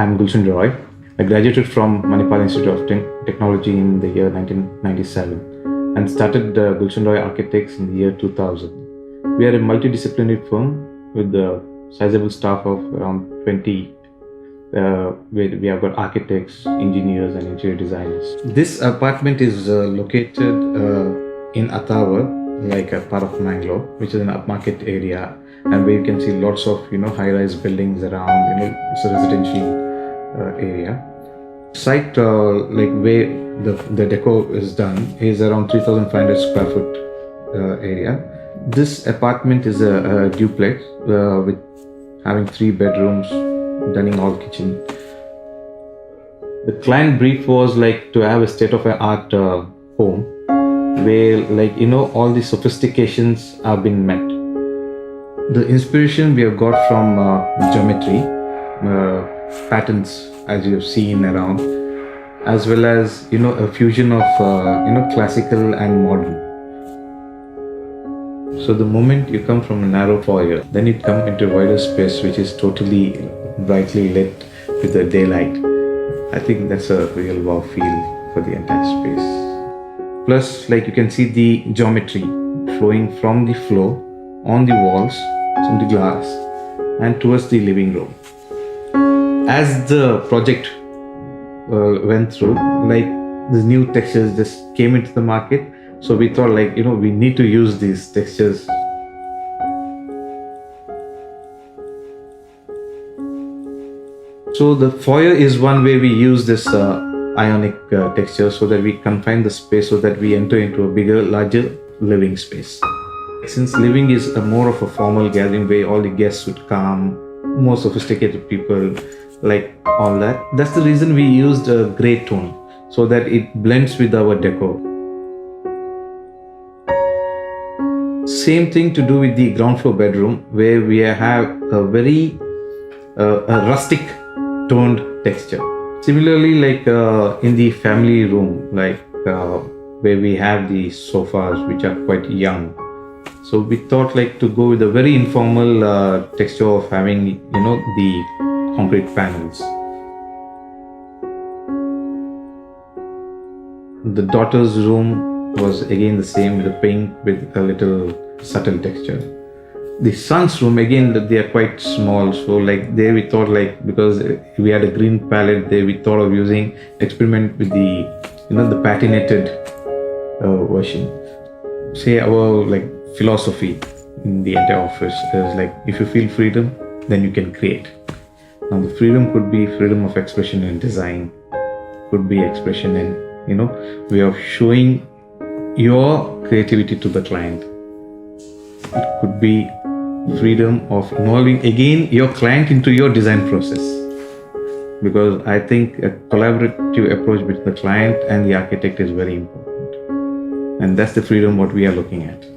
I'm Guulshan Roy. I graduated from Manipal Institute of Technology in the year 1997 and started Guulshan Roy Architects in the year 2000. We are a multidisciplinary firm with a sizable staff of around 20. We have got architects, engineers, and interior designers. This apartment is located in Attavar, like a part of Mangalore, which is an upmarket area, and where you can see lots of high-rise buildings around. It's a residential area. Site like where the decor is done is around 3,500 square foot area. This apartment is a duplex with having 3 bedrooms, dining hall, kitchen. The client brief was like to have a state-of-the-art home where all the sophistications have been met. The inspiration we have got from geometry, patterns as you have seen around, as well as a fusion of classical and modern. So the moment you come from a narrow foyer, then you come into a wider space which is totally brightly lit with the daylight. I think that's a real wow feel for the entire space. Plus, you can see the geometry flowing from the floor, on the walls, from the glass, and towards the living room. As the project went through, the new textures just came into the market. So we thought we need to use these textures. So the foyer is one way we use this ionic texture so that we confine the space so that we enter into a bigger, larger living space. Since living is more of a formal gathering where all the guests would come, more sophisticated people, all that. That's the reason we used a gray tone so that it blends with our decor. Same thing to do with the ground floor bedroom where we have a very a rustic toned texture. Similarly, in the family room, where we have the sofas which are quite young. So we thought to go with a very informal texture of having the concrete panels. The daughter's room was again the same, with a pink with a little subtle texture. The son's room, again, they are quite small, so there we thought because we had a green palette there, we thought of using experiment with the the patinated version. Say our philosophy in the entire office is if you feel freedom, then you can create. Now the freedom could be freedom of expression in design, could be expression in way of showing your creativity to the client. It could be freedom of involving again your client into your design process, because I think a collaborative approach between the client and the architect is very important, and that's the freedom what we are looking at.